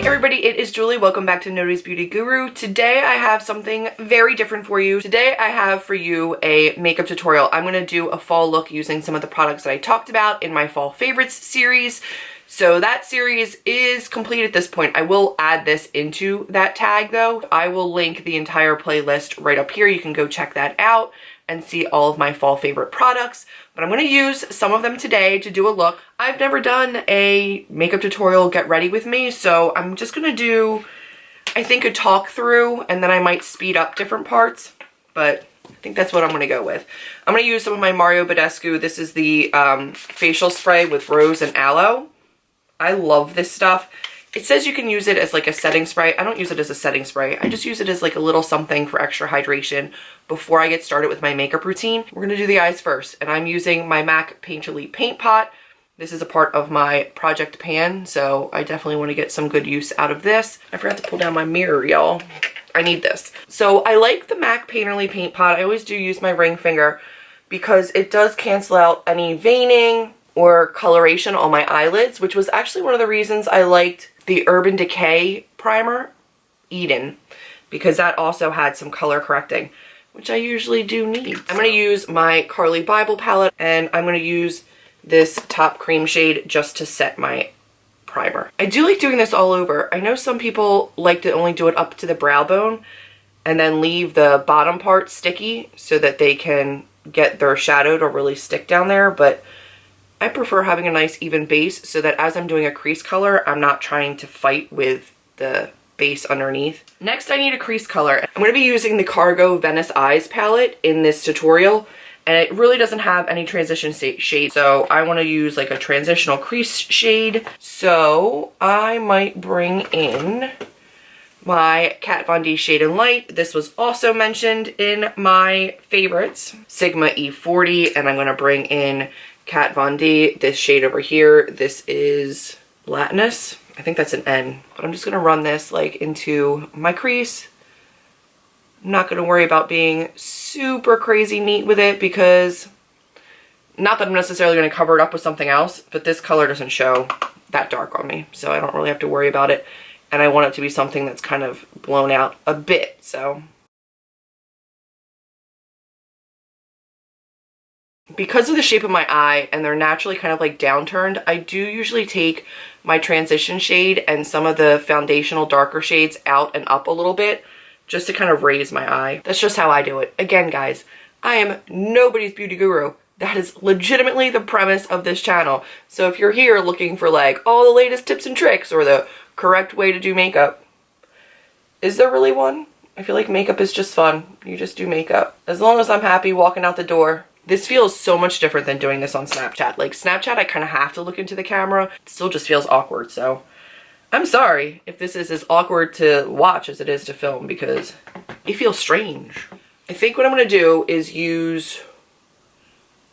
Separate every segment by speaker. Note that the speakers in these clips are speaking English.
Speaker 1: everybody, it is Julie. Welcome back to Noti's Beauty Guru. Today I have something very different for you. Today I have for you a makeup tutorial. I'm going to do a fall look using some of the products that I talked about in my fall favorites series. So that series is complete at this point. I will add this into that tag though. I will link the entire playlist right up here. You can go check that out and see all of my fall favorite products. But I'm going to use some of them today to do a look. I've never done a makeup tutorial get ready with me, so I'm just going to do, I think, a talk through, and then I might speed up different parts, but I think that's what I'm going to go with. I'm going to use some of my Mario Badescu. This is the facial spray with rose and aloe. I love this stuff. It says you can use it as like a setting spray. I don't use it as a setting spray. I just use it as like a little something for extra hydration before I get started with my makeup routine. We're going to do the eyes first, and I'm using my MAC Painterly Paint Pot. This is a part of my project pan, so I definitely want to get some good use out of this. I forgot to pull down my mirror, y'all. I need this. So I like the MAC Painterly Paint Pot. I always do use my ring finger because it does cancel out any veining or coloration on my eyelids, which was actually one of the reasons I liked the Urban Decay primer, Eden, because that also had some color correcting, which I usually do need. I'm going to use my Carly Bible palette, and I'm going to use this top cream shade just to set my primer. I do like doing this all over. I know some people like to only do it up to the brow bone and then leave the bottom part sticky so that they can get their shadow to really stick down there, but I prefer having a nice even base so that as I'm doing a crease color, I'm not trying to fight with the base underneath. Next, I need a crease color. I'm going to be using the Cargo Venice Eyes palette in this tutorial, and it really doesn't have any transition shade, so I want to use like a transitional crease shade. So I might bring in my Kat Von D Shade and Light. This was also mentioned in my favorites, Sigma E40, and I'm going to bring in Kat Von D, this shade over here. This is Latinus. I think that's an N, but I'm just going to run this like into my crease. I'm not going to worry about being super crazy neat with it because, not that I'm necessarily going to cover it up with something else, but this color doesn't show that dark on me, so I don't really have to worry about it. And I want it to be something that's kind of blown out a bit, so. Because of the shape of my eye and they're naturally kind of like downturned, I do usually take my transition shade and some of the foundational darker shades out and up a little bit just to kind of raise my eye. That's just how I do it. Again, guys, I am nobody's beauty guru. That is legitimately the premise of this channel. So if you're here looking for like all the latest tips and tricks or the correct way to do makeup, is there really one? I feel like makeup is just fun. You just do makeup. As long as I'm happy walking out the door. This feels so much different than doing this on Snapchat. Like Snapchat, I kind of have to look into the camera. It still just feels awkward, so I'm sorry if this is as awkward to watch as it is to film because it feels strange. I think what I'm going to do is use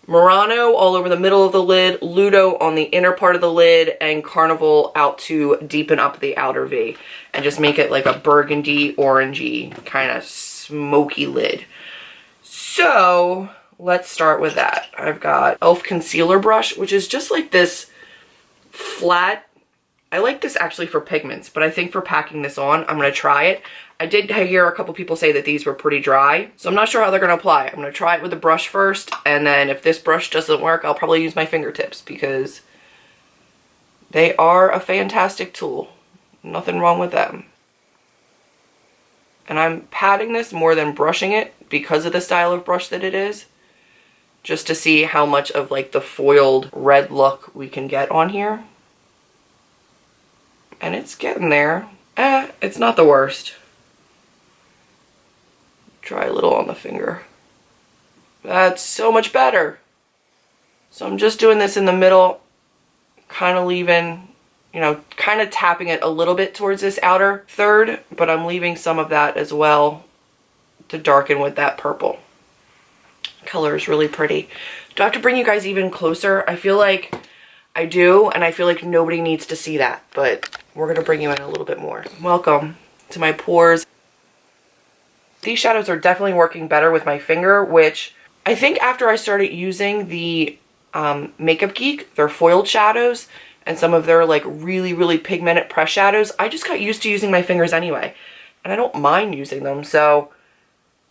Speaker 1: Murano all over the middle of the lid, Ludo on the inner part of the lid, and Carnival out to deepen up the outer V and just make it like a burgundy, orangey, kind of smoky lid. So let's start with that. I've got e.l.f. concealer brush, which is just like this flat. I like this actually for pigments, but I think for packing this on, I'm going to try it. I did hear a couple people say that these were pretty dry, so I'm not sure how they're going to apply. I'm going to try it with a brush first, and then if this brush doesn't work, I'll probably use my fingertips because they are a fantastic tool. Nothing wrong with them. And I'm patting this more than brushing it because of the style of brush that it is, just to see how much of like the foiled red look we can get on here. And it's getting there. It's not the worst. Try a little on the finger. That's so much better. So I'm just doing this in the middle, kind of leaving, you know, kind of tapping it a little bit towards this outer third, but I'm leaving some of that as well to darken with that purple. Color is really pretty. Do I have to bring you guys even closer? I feel like I do, and I feel like nobody needs to see that, but we're going to bring you in a little bit more. Welcome to my pores. These shadows are definitely working better with my finger, which I think after I started using the Makeup Geek, their foiled shadows, and some of their like really, really pigmented press shadows, I just got used to using my fingers anyway. And I don't mind using them, so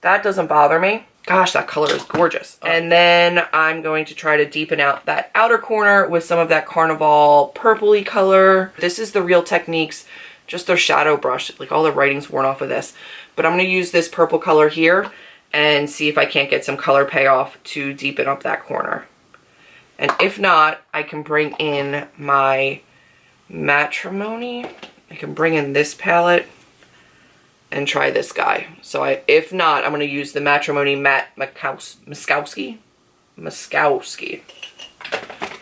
Speaker 1: that doesn't bother me. Gosh, that color is gorgeous. And then I'm going to try to deepen out that outer corner with some of that Carnival purpley color. This is the Real Techniques, just their shadow brush. Like all the writing's worn off of this. But I'm going to use this purple color here and see if I can't get some color payoff to deepen up that corner. And if not, I can bring in my Matrimony. I can bring in this palette and try this guy. So if not, I'm going to use the Matrimony Matte Muskowski.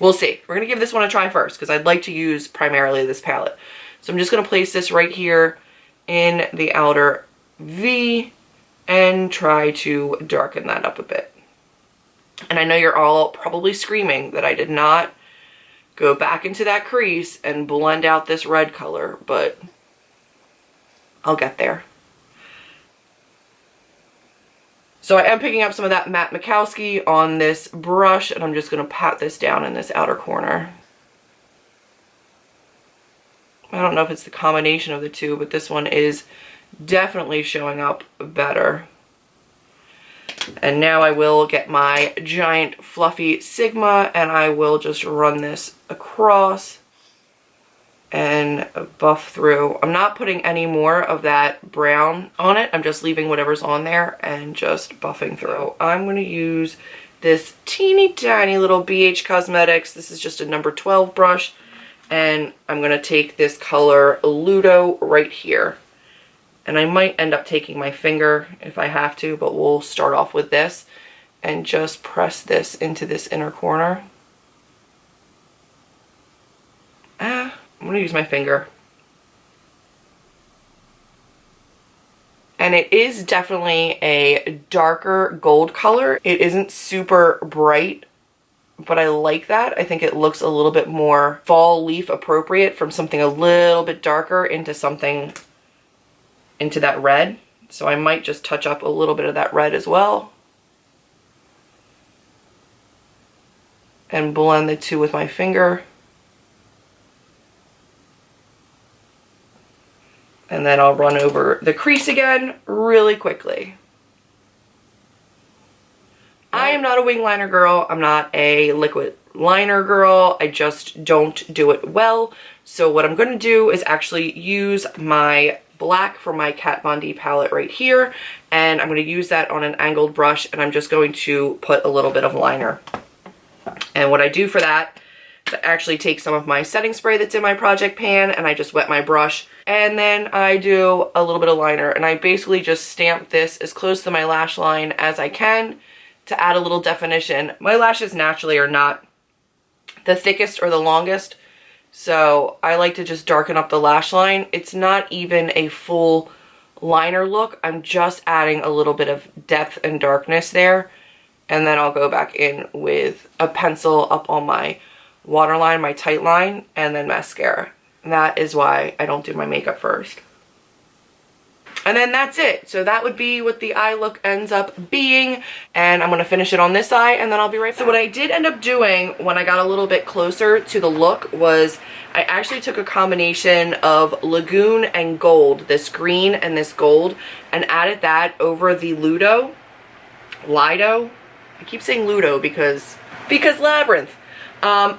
Speaker 1: We'll see. We're going to give this one a try first because I'd like to use primarily this palette. So I'm just going to place this right here in the outer V and try to darken that up a bit. And I know you're all probably screaming that I did not go back into that crease and blend out this red color, but I'll get there. So I am picking up some of that Matte Muskowski on this brush, and I'm just going to pat this down in this outer corner. I don't know if it's the combination of the two, but this one is definitely showing up better. And now I will get my giant fluffy Sigma, and I will just run this across and buff through. I'm not putting any more of that brown on it. I'm just leaving whatever's on there and just buffing through. I'm going to use this teeny tiny little BH Cosmetics. This is just a number 12 brush. And I'm going to take this color Ludo right here. And I might end up taking my finger if I have to, but we'll start off with this and just press this into this inner corner. I'm going to use my finger. And it is definitely a darker gold color. It isn't super bright, but I like that. I think it looks a little bit more fall leaf appropriate from something a little bit darker into something, into that red. So I might just touch up a little bit of that red as well. And blend the two with my finger. And then I'll run over the crease again really quickly. I am not a wing liner girl. I'm not a liquid liner girl. I just don't do it well. So what I'm going to do is actually use my black from my Kat Von D palette right here. And I'm going to use that on an angled brush. And I'm just going to put a little bit of liner. And what I do for that is I actually take some of my setting spray that's in my project pan and I just wet my brush. And then I do a little bit of liner. And I basically just stamp this as close to my lash line as I can to add a little definition. My lashes naturally are not the thickest or the longest, so I like to just darken up the lash line. It's not even a full liner look. I'm just adding a little bit of depth and darkness there, and then I'll go back in with a pencil up on my waterline, my tight line, and then mascara. And that is why I don't do my makeup first. And then that's it. So that would be what the eye look ends up being. And I'm going to finish it on this eye and then I'll be right back. So what I did end up doing when I got a little bit closer to the look was I actually took a combination of Lagoon and Gold, this green and this gold, and added that over the Lido. I keep saying Ludo because Labyrinth.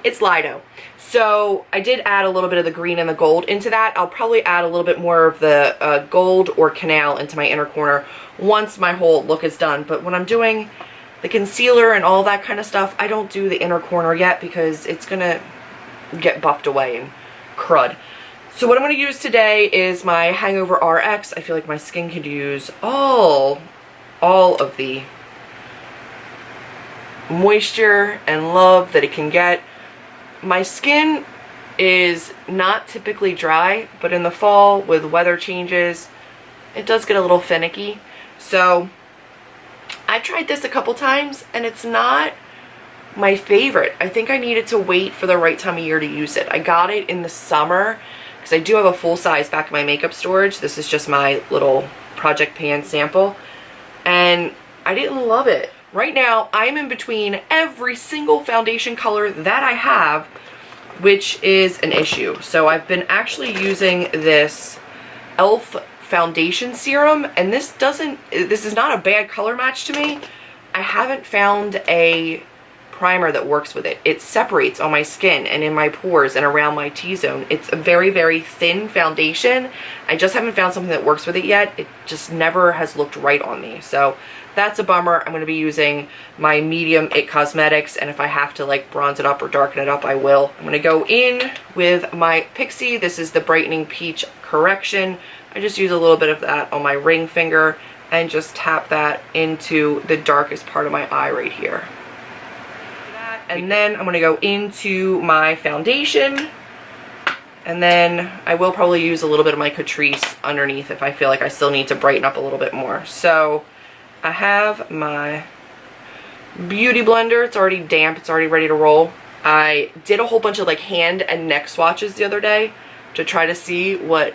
Speaker 1: It's Lido. So I did add a little bit of the green and the gold into that. I'll probably add a little bit more of the gold or Canal into my inner corner once my whole look is done. But when I'm doing the concealer and all that kind of stuff, I don't do the inner corner yet because it's going to get buffed away and crud. So what I'm going to use today is my Hangover RX. I feel like my skin could use all of the moisture and love that it can get. My skin is not typically dry, but in the fall with weather changes, it does get a little finicky. So I've tried this a couple times and it's not my favorite. I think I needed to wait for the right time of year to use it. I got it in the summer because I do have a full size back in my makeup storage. This is just my little project pan sample and I didn't love it. Right now, I'm in between every single foundation color that I have which is an issue. So I've been actually using this e.l.f. foundation serum, and this is not a bad color match to me. I haven't found a primer that works with it. It separates on my skin and in my pores and around my T-zone. It's a very, very thin foundation. I just haven't found something that works with it yet. It just never has looked right on me. So that's a bummer. I'm going to be using my medium IT Cosmetics, and if I have to like bronze it up or darken it up, I will. I'm going to go in with my Pixi. This is the Brightening Peach Correction. I just use a little bit of that on my ring finger and just tap that into the darkest part of my eye right here. And then I'm going to go into my foundation, and then I will probably use a little bit of my Catrice underneath if I feel like I still need to brighten up a little bit more. So I have my beauty blender. It's already damp. It's already ready to roll. I did a whole bunch of like hand and neck swatches the other day to try to see what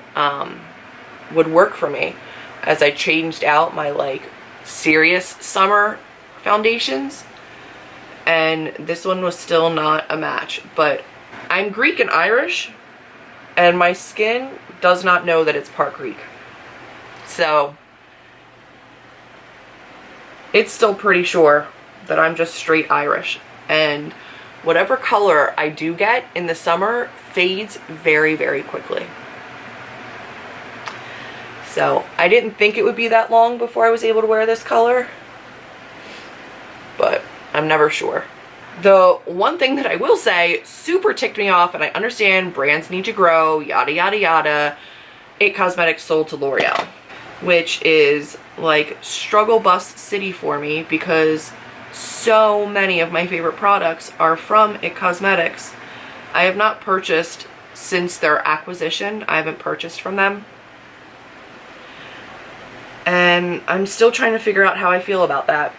Speaker 1: would work for me as I changed out my like serious summer foundations. And this one was still not a match, but I'm Greek and Irish, and my skin does not know that it's part Greek. So it's still pretty sure that I'm just straight Irish, and whatever color I do get in the summer fades very, very quickly. So I didn't think it would be that long before I was able to wear this color, but I'm never sure. The one thing that I will say super ticked me off, and I understand brands need to grow, yada, yada, yada. IT Cosmetics sold to L'Oreal, which is like struggle bus city for me because so many of my favorite products are from IT Cosmetics. I have not purchased since their acquisition. I haven't purchased from them. And I'm still trying to figure out how I feel about that.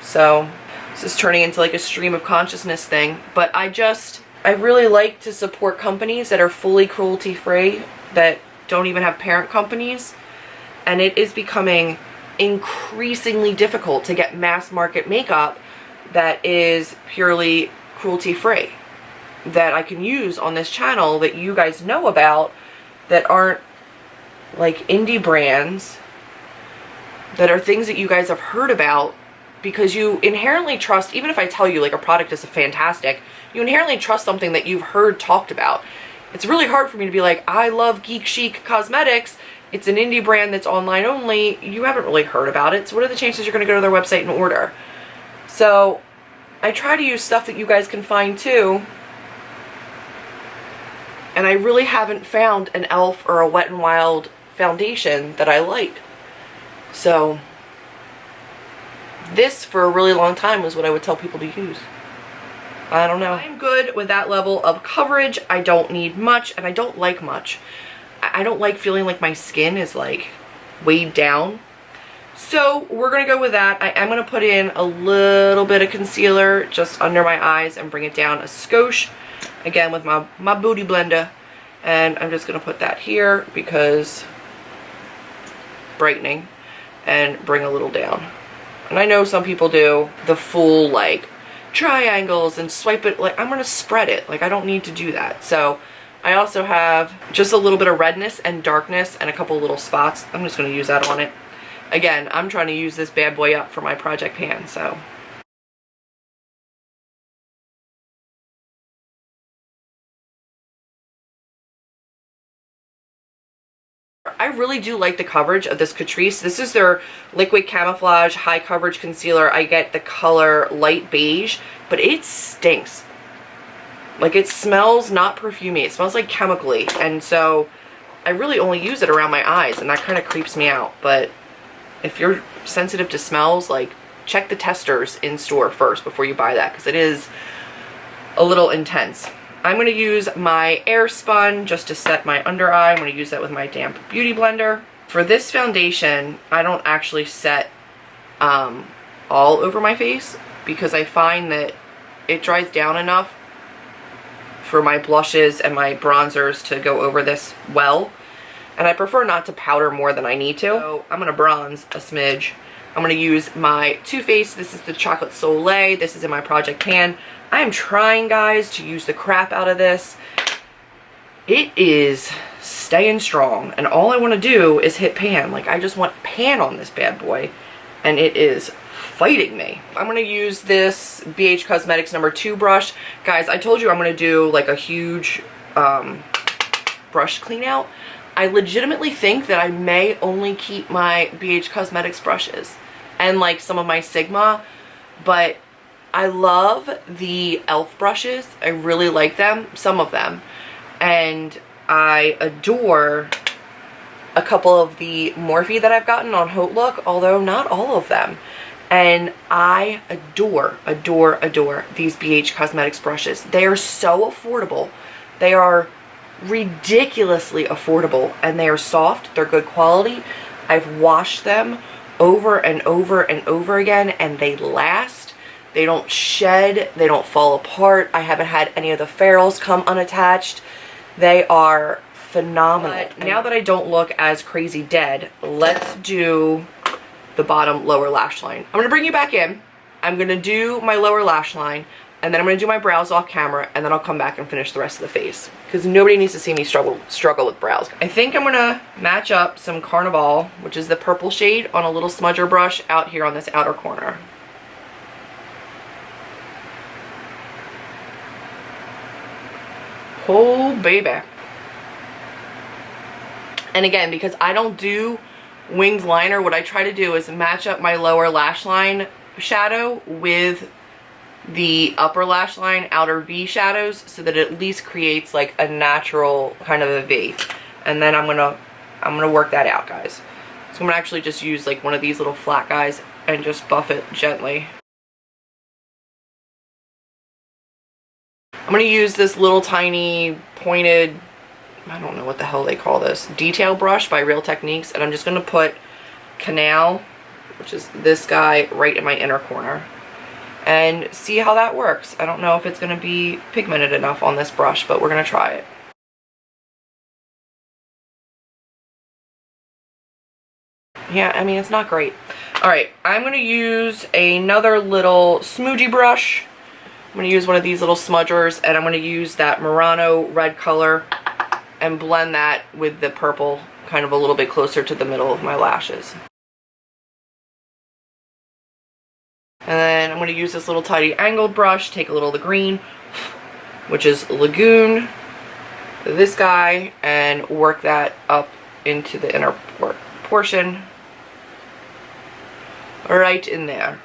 Speaker 1: So this is turning into like a stream of consciousness thing, but I really like to support companies that are fully cruelty-free, that don't even have parent companies, and it is becoming increasingly difficult to get mass market makeup that is purely cruelty-free, that I can use on this channel that you guys know about, that aren't like indie brands, that are things that you guys have heard about, because you inherently trust, even if I tell you like a product is fantastic, you inherently trust something that you've heard talked about. It's really hard for me to be like, I love Geek Chic Cosmetics, it's an indie brand that's online only, you haven't really heard about it, so what are the chances you're going to go to their website and order? So I try to use stuff that you guys can find too, and I really haven't found an e.l.f. or a Wet n Wild foundation that I like. So this, for a really long time, was what I would tell people to use. I don't know. I'm good with that level of coverage. I don't need much, and I don't like much. I don't like feeling like my skin is like weighed down. So we're going to go with that. I am going to put in a little bit of concealer just under my eyes and bring it down a skosh. Again, with my Beauty Blender. And I'm just going to put that here because brightening, and bring a little down. And I know some people do the full like triangles and swipe it. Like, I'm going to spread it. Like, I don't need to do that. So I also have just a little bit of redness and darkness and a couple little spots. I'm just going to use that on it. Again, I'm trying to use this bad boy up for my project pan, so. I really do like the coverage of this Catrice. This is their Liquid Camouflage High Coverage Concealer. I get the color Light Beige, but it stinks. Like, it smells not perfumey. It smells like chemically, and so I really only use it around my eyes, and that kind of creeps me out. But if you're sensitive to smells, like, check the testers in store first before you buy that, because it is a little intense. I'm going to use my Airspun just to set my under eye. I'm going to use that with my damp Beauty Blender. For this foundation, I don't actually set all over my face because I find that it dries down enough for my blushes and my bronzers to go over this well. And I prefer not to powder more than I need to. So I'm going to bronze a smidge. I'm going to use my Too Faced. This is the Chocolate Soleil. This is in my project pan. I am trying, guys, to use the crap out of this. It is staying strong, and all I want to do is hit pan. Like, I just want pan on this bad boy, and it is fighting me. I'm going to use this BH Cosmetics number 2 brush. Guys, I told you I'm going to do like a huge brush clean out. I legitimately think that I may only keep my BH Cosmetics brushes and like some of my Sigma, but I love the e.l.f. brushes. I really like them, some of them, and I adore a couple of the Morphe that I've gotten on Haute Look, although not all of them. And I adore, adore, adore these BH Cosmetics brushes. They are so affordable. They are ridiculously affordable, and they are soft. They're good quality. I've washed them over and over and over again, and they last. They don't shed. They don't fall apart. I haven't had any of the ferrules come unattached. They are phenomenal. But now that I don't look as crazy dead, let's do the bottom lower lash line. I'm going to bring you back in. I'm going to do my lower lash line, and then I'm going to do my brows off camera, and then I'll come back and finish the rest of the face, because nobody needs to see me struggle with brows. I think I'm going to match up some Carnival, which is the purple shade, on a little smudger brush out here on this outer corner. Oh, baby. And again, because I don't do winged liner, what I try to do is match up my lower lash line shadow with the upper lash line outer V shadows, so that it at least creates like a natural kind of a V. And then I'm gonna work that out, guys. So I'm gonna actually just use like one of these little flat guys and just buff it gently. I'm gonna use this little tiny pointed, I don't know what the hell they call this, detail brush by Real Techniques, and I'm just gonna put Canal, which is this guy, right in my inner corner, and see how that works. I don't know if it's gonna be pigmented enough on this brush, but we're gonna try it. Yeah, I mean, it's not great. Alright, I'm gonna use another little smoothie brush. I'm going to use one of these little smudgers, and I'm going to use that Murano red color and blend that with the purple kind of a little bit closer to the middle of my lashes. And then I'm going to use this little tiny angled brush, take a little of the green, which is Lagoon, this guy, and work that up into the inner portion right in there.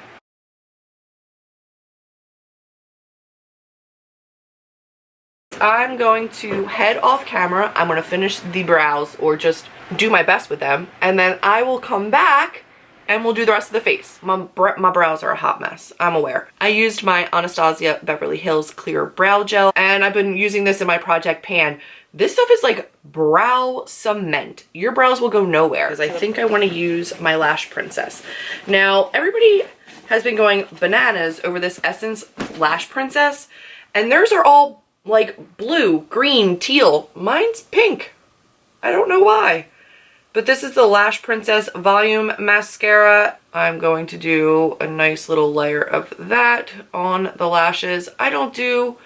Speaker 1: I'm going to head off camera. I'm going to finish the brows, or just do my best with them, and then I will come back and we'll do the rest of the face. My brows are a hot mess, I'm aware. I used my Anastasia Beverly Hills Clear Brow Gel, and I've been using this in my Project Pan. This stuff is like brow cement. Your brows will go nowhere. Because I think I want to use my Lash Princess. Now, everybody has been going bananas over this Essence Lash Princess, and theirs are all like blue, green, teal. Mine's pink. I don't know why. But this is the Lash Princess Volume Mascara. I'm going to do a nice little layer of that on the lashes. I don't do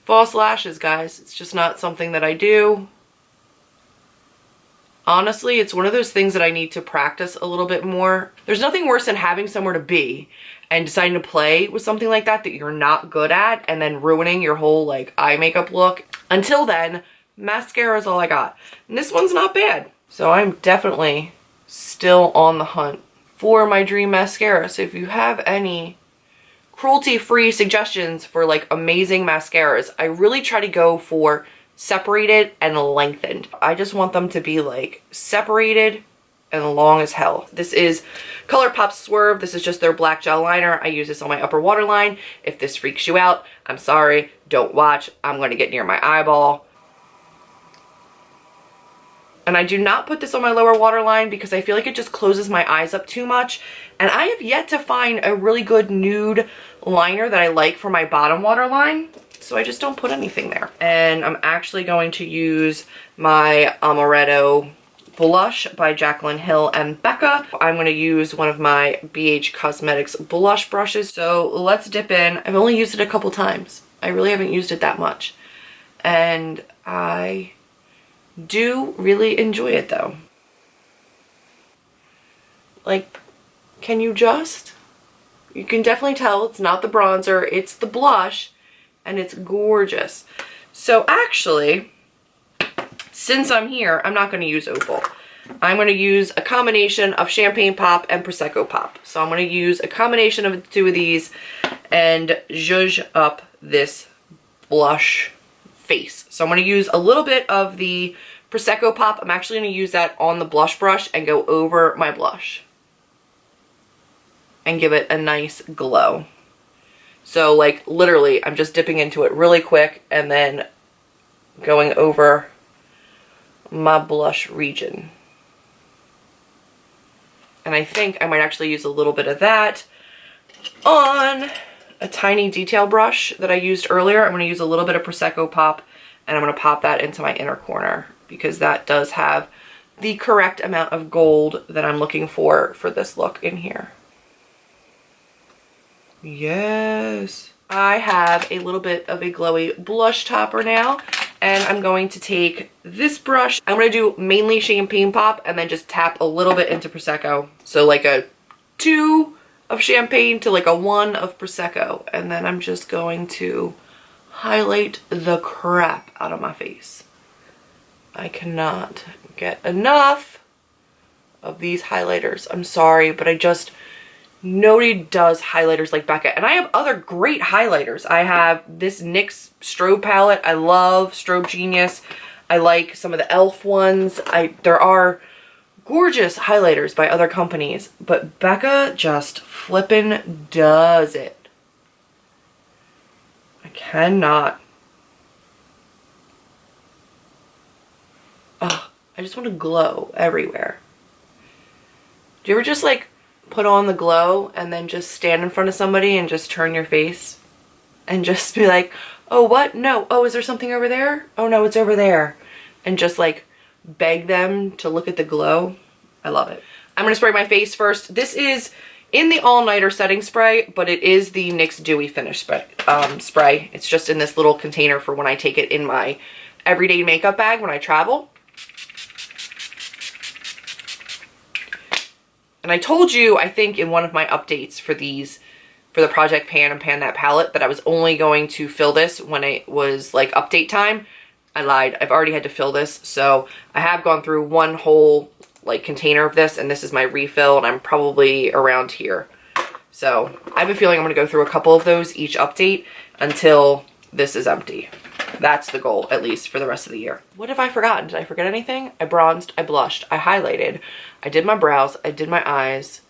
Speaker 1: false lashes, guys. It's just not something that I do. Honestly, it's one of those things that I need to practice a little bit more. There's nothing worse than having somewhere to be and deciding to play with something like that that you're not good at, and then ruining your whole like eye makeup look. Until then, mascara is all I got. And this one's not bad. So I'm definitely still on the hunt for my dream mascara. So if you have any cruelty-free suggestions for like amazing mascaras, I really try to go for separated and lengthened. I just want them to be like separated and long as hell. This is ColourPop Swerve. This is just their black gel liner. I use this on my upper waterline. If this freaks you out, I'm sorry. Don't watch. I'm going to get near my eyeball. And I do not put this on my lower waterline because I feel like it just closes my eyes up too much. And I have yet to find a really good nude liner that I like for my bottom waterline. So I just don't put anything there. And I'm actually going to use my Amaretto blush by Jaclyn Hill and Becca. I'm going to use one of my BH Cosmetics blush brushes. So let's dip in. I've only used it a couple times. I really haven't used it that much. And I do really enjoy it though. Like, can you just? You can definitely tell it's not the bronzer, it's the blush, and it's gorgeous. So actually, since I'm here, I'm not going to use Opal. I'm going to use a combination of Champagne Pop and Prosecco Pop. So I'm going to use a combination of the two of these and zhuzh up this blush face. So I'm going to use a little bit of the Prosecco Pop. I'm actually going to use that on the blush brush and go over my blush and give it a nice glow. So like literally I'm just dipping into it really quick and then going over my blush region. And I think I might actually use a little bit of that on a tiny detail brush that I used earlier. I'm going to use a little bit of Prosecco Pop and I'm going to pop that into my inner corner because that does have the correct amount of gold that I'm looking for this look in here. Yes. I have a little bit of a glowy blush topper now, and I'm going to take this brush. I'm going to do mainly Champagne Pop and then just tap a little bit into Prosecco. So like a 2 of Champagne to like a 1 of Prosecco. And then I'm just going to highlight the crap out of my face. I cannot get enough of these highlighters. I'm sorry, but nobody does highlighters like Becca. And I have other great highlighters. I have this NYX strobe palette. I love Strobe Genius. I like some of the e.l.f. ones. There are gorgeous highlighters by other companies, but Becca just flippin' does it. I cannot. Oh, I just want to glow everywhere. Do you ever just like put on the glow and then just stand in front of somebody and just turn your face and just be like, oh, what? No. Oh, is there something over there? Oh, no, it's over there. And just like beg them to look at the glow. I love it. I'm going to spray my face first. This is in the All Nighter setting spray, but it is the NYX Dewy Finish spray. It's just in this little container for when I take it in my everyday makeup bag when I travel. And I told you, I think in one of my updates for the Project Pan and Pan That palette, that I was only going to fill this when it was like update time. I lied. I've already had to fill this. So I have gone through one whole like container of this, and this is my refill, and I'm probably around here. So I have a feeling I'm going to go through a couple of those each update until this is empty. That's the goal, at least for the rest of the year. What have I forgotten? Did I forget anything? I bronzed, I blushed, I highlighted, I did my brows, I did my eyes,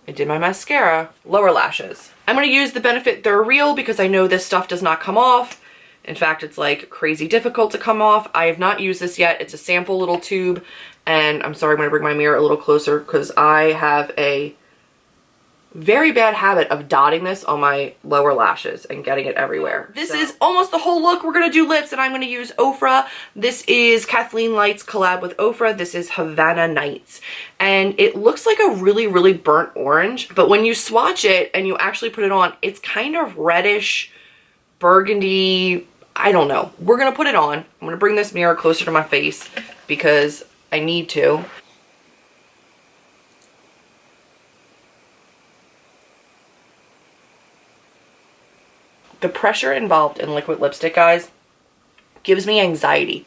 Speaker 1: I did my mascara, lower lashes. I'm going to use the Benefit They're Real because I know this stuff does not come off. In fact, it's like crazy difficult to come off. I have not used this yet. It's a sample little tube, and I'm sorry, I'm going to bring my mirror a little closer because I have a very bad habit of dotting this on my lower lashes and getting it everywhere. This is almost the whole look. We're going to do lips, and I'm going to use Ofra. This is Kathleen Light's collab with Ofra. This is Havana Nights, and it looks like a really, really burnt orange, but when you swatch it and you actually put it on, it's kind of reddish, burgundy. I don't know. We're going to put it on. I'm going to bring this mirror closer to my face because I need to. The pressure involved in liquid lipstick, guys, gives me anxiety.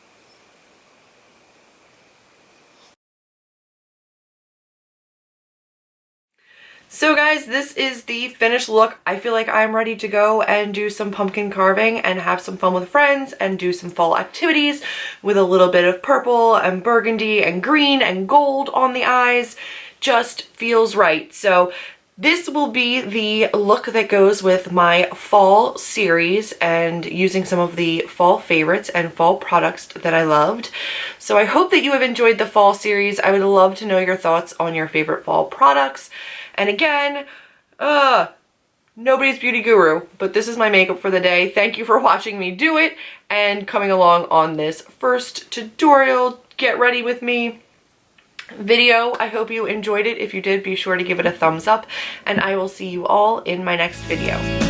Speaker 1: So guys, this is the finished look. I feel like I'm ready to go and do some pumpkin carving and have some fun with friends and do some fall activities with a little bit of purple and burgundy and green and gold on the eyes. Just feels right. So this will be the look that goes with my fall series and using some of the fall favorites and fall products that I loved. So I hope that you have enjoyed the fall series. I would love to know your thoughts on your favorite fall products. And again, nobody's beauty guru, but this is my makeup for the day. Thank you for watching me do it and coming along on this first tutorial get ready with me video. I hope you enjoyed it. If you did, be sure to give it a thumbs up, and I will see you all in my next video.